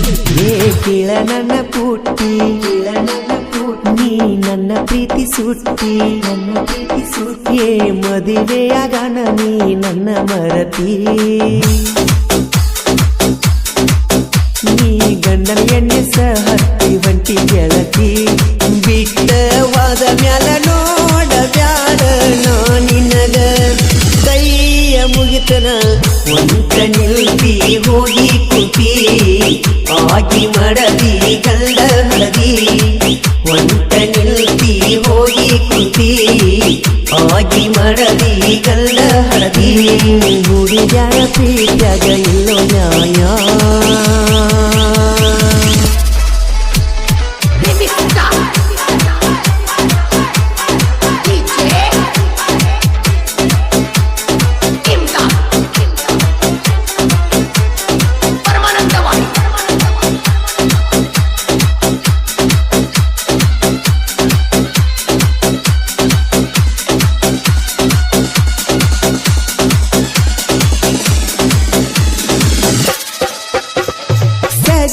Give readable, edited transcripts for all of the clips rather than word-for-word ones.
ಕೇಳ ನನ್ನ ಪುಟ್ಟಿ ನೀ ನನ್ನ ಪ್ರೀತಿ ಸುಟ್ಟಿ ಮದುವೆಯಾಗಣ ನೀ ನನ್ನ ಮರತಿ ನೀ ಗಂಡನ ಎಣ್ಣೆ ಹತ್ತಿ ಹೊಂಟಿ ಗೆಳತಿ ಬಿಟ್ಟವಾದ ಮ್ಯಾಲ ನೋಡ ಬ್ಯಾಡ ನಿನಗ ಕೈಯ ಮುಗಿತನ ಒಂಟ ನಿಲ್ತಿ ಹೋಗಿ ಕುಂತಿ ಆಗಿ ಮಡದಿ ಗಂಡ ಹಳದಿ ಒಂಟ ನಿಲ್ತಿ ಹೋಗಿ ಕುಂತಿ ಆಗಿ ಮಡದಿ ಗಂಡ ಹಳದಿ ಹುಡುಗ್ಯಾರ ಪ್ರೀತ್ಯಾಗ ಇಲ್ಲೋ ನ್ಯಾಯ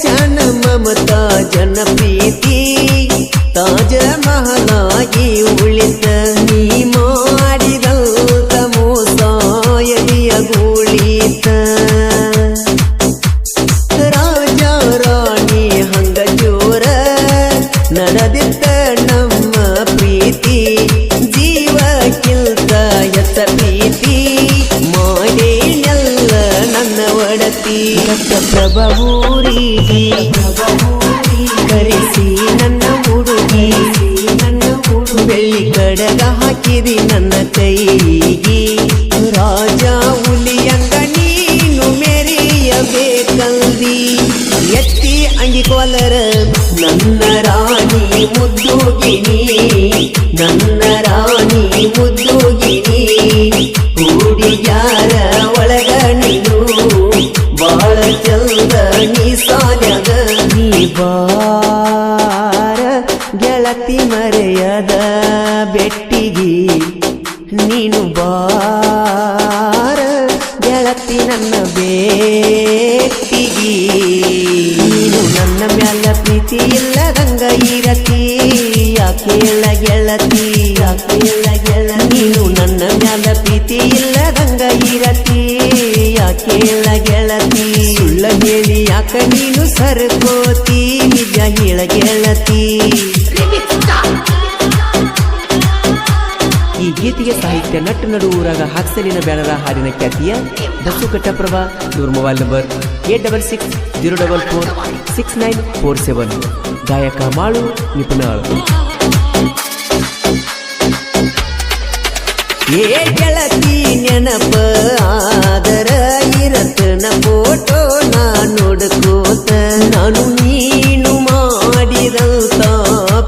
ಜನ ಮಮತಾ ಜನ ಪ್ರೀತಿ ತಾಜ ಮಹಲಾಗಿ ಉಳಿತ ನೀ ಮಾಡಿದಂತ ಮೋಸ ಎಲಿಯ ಗೂಳಿತ ರಾಜ ರಾಣಿ ಹಂಗ ಜೋರ ನಡೆದಿತ್ತ ನಮ್ಮ ಪ್ರೀತಿ ಜೀವಕ್ಕಿಂತ ಎತ್ತ ಪ್ರೀತಿ ಮಾಡೇನೆಲ್ಲ ನನ್ನ ಒಡತಿ ಪ್ರಭೂರಿಗೆ ಕರೆಸಿ ನನ್ನ ಹುಡುಗಿ ಬೆಳ್ಳಿ ಕಡಗ ಹಾಕಿದಿ ನನ್ನ ಕೈಗಿ ರಾಜ ಹುಲಿಯಂಗ ನೀನು ಮೆರೆಯಬೇಕಲ್ದಿ ಎತ್ತಿ ಅಂಗಿಕೋಲರ ನನ್ನ ರಾಣಿ ಮುದ್ದುಗಿನಿ ನನ್ನ ರಾಣಿ ಮುದ್ದುಗಿನಿ ಹುಡುಗ್ಯಾರ ಒಳಗ ನೀನು ಬಾಳ ಚಂದ ನೀ ಸಾನ್ಯಾಗ ನೀ ಬಾರ ಗೆಳತಿ ಮರೆಯದ ಬೆಟ್ಟಿಗಿ ನೀನು ಬಾರ ಗೆಳತಿ ನನ್ನ ಬೇಟ್ಟಿಗಿ ನೀನು ನನ್ನ ಮ್ಯಾಲ ಪ್ರೀತಿ ಇಲ್ಲದಂಗ ಇರತಿ ಯಾಕೇಳ ಗೆಳತಿ ನೀನು ನನ್ನ ಮ್ಯಾಲ ಪ್ರೀತಿ ಇಲ್ಲದಂಗ ಇರತಿ ಯಾಕೇಳ ಗೆಳತಿ ಸುಳ್ಳ ಹೇಳಿ ಯಾಕ ನೀನು ಸರ್ಕೋತಿ ನಿಜ ಹೇಳ ಗೆಳತಿ ಈ ಗೀತೆಗೆ ಸಾಹಿತ್ಯ ನಟ್ಟು ನಡು ಊರಾಗ ಹಾಕ್ಸಲಿನ ಬ್ಯಾನರ ಹಾಡಿನ ಖ್ಯಾತಿಯ ಬಸ್ಸು ಕಟ್ಟಪ್ರಭಾ ಇವ್ರ ಮೊಬೈಲ್ ನಂಬರ್ 8660446947 ಗಾಯಕ ಮಾಳು ನಿಪುಣಾಳ್ ಏ ಗೆಳತಿ ನೆನಪ ಆದರ ಇರತನ ಫೋಟೋ ನಾ ನೋಡ್ಕೋತ ನಾನು ನೀನು ಮಾಡಿದಂತ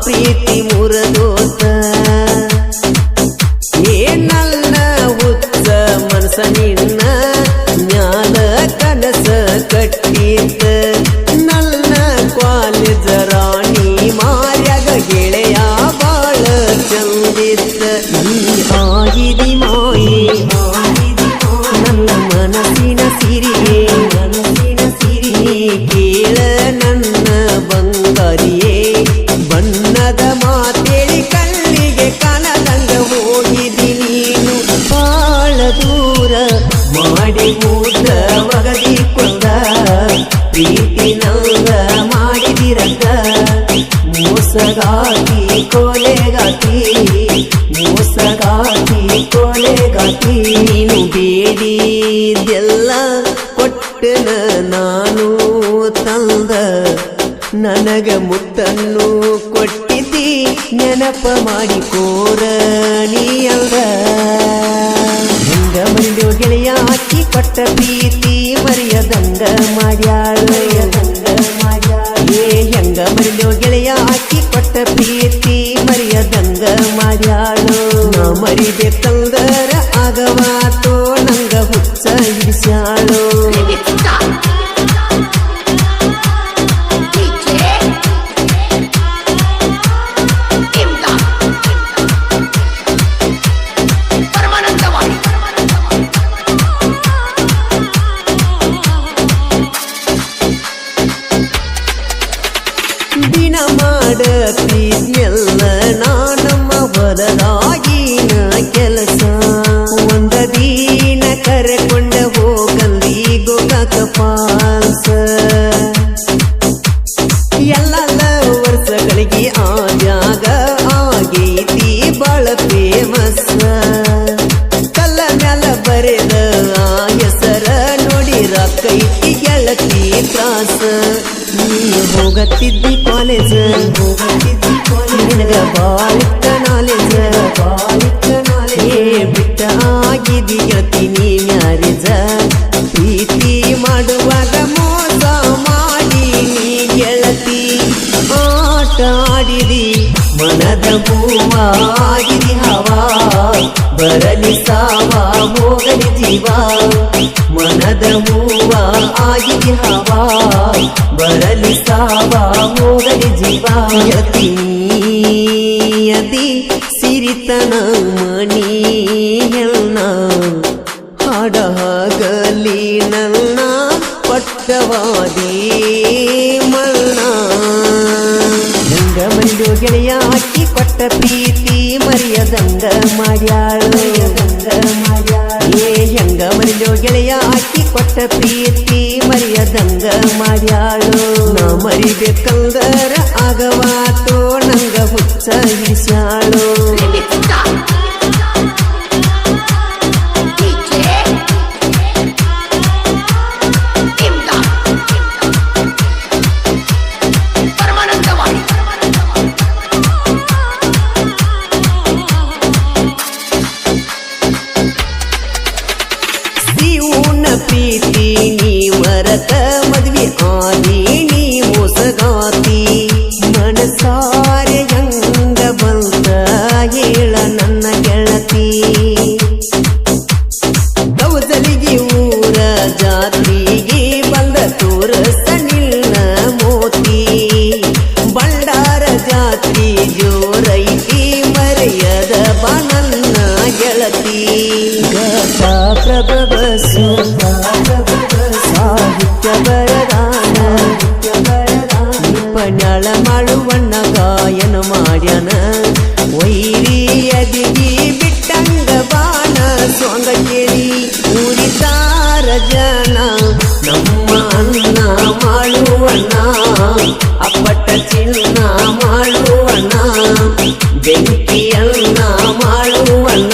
ಪ್ರೀತಿ ಮುರದೋತ ಏನಲ್ಲ ಹುಚ್ಚ ಮನಸ ನಿನ್ನ ಜ್ಞಾನ ಕನಸ ಕಟ್ಟಿತ ನನ್ನ ಕಾಲೇಜ ರಾಣಿ ಮಾರ್ಯಾಗ ಗೆಳೆಯ ಬಾಳ ಚಂದಿತ್ತ ಆಗಿದಿ ಮಾಯೆ ನನ್ನ ಮನಸ್ಸಿನ ಸಿರಿಯೇ ಕೇಳ ನನ್ನ ಬಂಗಾರಿಯೇ ಬಣ್ಣದ ಮಾತೇಳಿ ಕಣ್ಣಿಗೆ ಕನದಂಗ ಹೋಗಿದಿ ನೀನು ಬಾಳ ದೂರ ಮಾಡಿ ಮೂದ ಒಗದಿ ಕೊಂದ ಪ್ರೀತಿ ನಂಗ ಮಾಡಿದಿರಂಗ ಮೋಸಗಾತಿ ಕೊಲೆಗಾತಿ ಕೊಲೆಗಾತಿ ನೀನು ಬೇಡಿದೆಲ್ಲ ಕೊಟ್ಟನ ನಾನು ತಂದ ನನಗ ಮುತ್ತನ್ನು ಕೊಟ್ಟಿದ್ದಿ ನೆನಪ ಮಾಡಿಕೋರ ನೀಯಲ್ದ ಹೆಂಗ ಮರಿಯೋ ಗೆಳೆಯ ಹಾಕಿ ಕೊಟ್ಟ ಪ್ರೀತಿ ಮರೆಯದಂಗ ಮಾಡ್ಯಾಳ ಹೆಂಗ ಮರಿಯೋ ಗೆಳೆಯ ಹಾಕಿ ಕೊಟ್ಟ ಪ್ರೀತಿ ಮರೆಯದಂಗ ಮಾಡ್ಯಾಳು ನಾ ಮರಿಬೇಕಂದರ ಆಗವಾತೋ ನಂಗ ಹುಚ್ಚ ಹಿಡಿಸ್ಯಾಳು ದಿನ ಮಾಡತಿದ್ನೆಲ್ಲ ನಾನಮ್ಮ ಹೊಲದಾಗಿನ ಕೆಲಸ ಒಂದ ದಿನ ಕರೆಕೊಂಡ ಹೋಗಂದಿ ಗೋಕಾಕ ಪಾಲ್ಸ ಎಲ್ಲ ವರ್ಷಗಳಿಗೆ ಆದ್ಯಾಗ ಆಗೈತಿ ಬಾಳ ಫೇಮಸ್ ಕಲ್ಲ ಮ್ಯಾಲ ಬರೆದ ಆ ಹೆಸರ ನೋಡಿರಕೈತಿ ಗೆಳತಿ ಕ್ಲಾಸ್ ನೀ ಹೋಗತ್ತಿದ್ದಿ ಕಾಲೇಜ್ ನಿನಗ ಬಾಳಿಕ ನಾಲೇಜ್ ಏ ಬಿಟ್ಟ ಆಗಿದಿ ಗೆಳತಿ ನೀ ಮ್ಯಾರೇಜ ಪ್ರೀತಿ ಮಾಡುವಾಗ ಮೋಸ ಮಾಡಿ ನೀ ಗೆಳತಿ ಆಟ ಆಡಿದಿ ಮನದ ಹೂವಾಗಿದಿ ಹವಾ ಬರಲಿ ಸಾವ ಹೋಗಲಿ ಜೀವ ಮನದ ಹೂವ ಆಗಿದಿ ಹವಾ ಬರಲಿ ಸಾವ ಹೋಗಲಿ ಜೀವ ಯತಿ ಸಿರಿತನ ಮಣಿ ಹೆಲ್ನ ಹಾಡಗಲಿ ನನ್ನ ಪಟ್ಟವಾದಿ ಮಲ್ನ ಗಂಗ ಮಂಡು ಗೆಳೆಯ ಹಾಕಿ ಕೊಟ್ಟ ಪ್ರೀತಿ ಮರಿಯದಂಗ ಮಾಡ್ಯಾಳು ಏ ಹೆಂಗ ಮಂಡು ಗೆಳೆಯ ಹಾಕಿ ಕೊಟ್ಟ ಪ್ರೀತಿ ಮರಿಯದಂಗ ಮಾಡ್ಯಾಳು ನಾ ಮರಿಬೇಕಂದರ ಆಗವಾತೋ ನಂಗ ಹುಚ್ಚ ಹಿಡಿಸ್ಯಾಳು ಪ್ರೀತಿ ನೀ ಮರತ ಮದ್ವಿ ಆದಿ ನೀ ಮೋಸಗಾತಿ ಮನಸಾರೆ ಹಂಗ ಬಂತ ಹೇಳ ನನ್ನ ಗೆಳತಿ ದೌಜಲಿಗೆ ಊರ ಜಾತ್ರೆಗೆ ಬಂದ ತೋರಸನಿಲ್ಲ ಮೋತಿ ಬಂಡಾರ ಜಾತ್ರೆ ಜೋರೈತಿ ಮರೆಯದ ಬನನ್ನ ಗೆಳತಿ ಗತ ಪ್ರಭವಸು ಸಾಹಿತ್ಯ ಬರದಾನ ಪಣ್ಯಾಳ ಮಾಡುವಣ್ಣ ಗಾಯನ ಮಾಡ್ಯಾನ ವೈರಿಯದಿಗಿ ಬಿಟ್ಟಂಗ ಬಾಣ ಸೊಂಗ ಕೇಳಿ ಊರಿತಾರ ಜನ ನಮ್ಮ ಅನ್ನ ಮಾಡುವಣ್ಣ ಅಪ್ಪಟ ಚಿನ್ನ ಮಾಡುವಣ್ಣ ಬೆಂಕಿಯನ್ನ ಮಾಡುವಣ್ಣ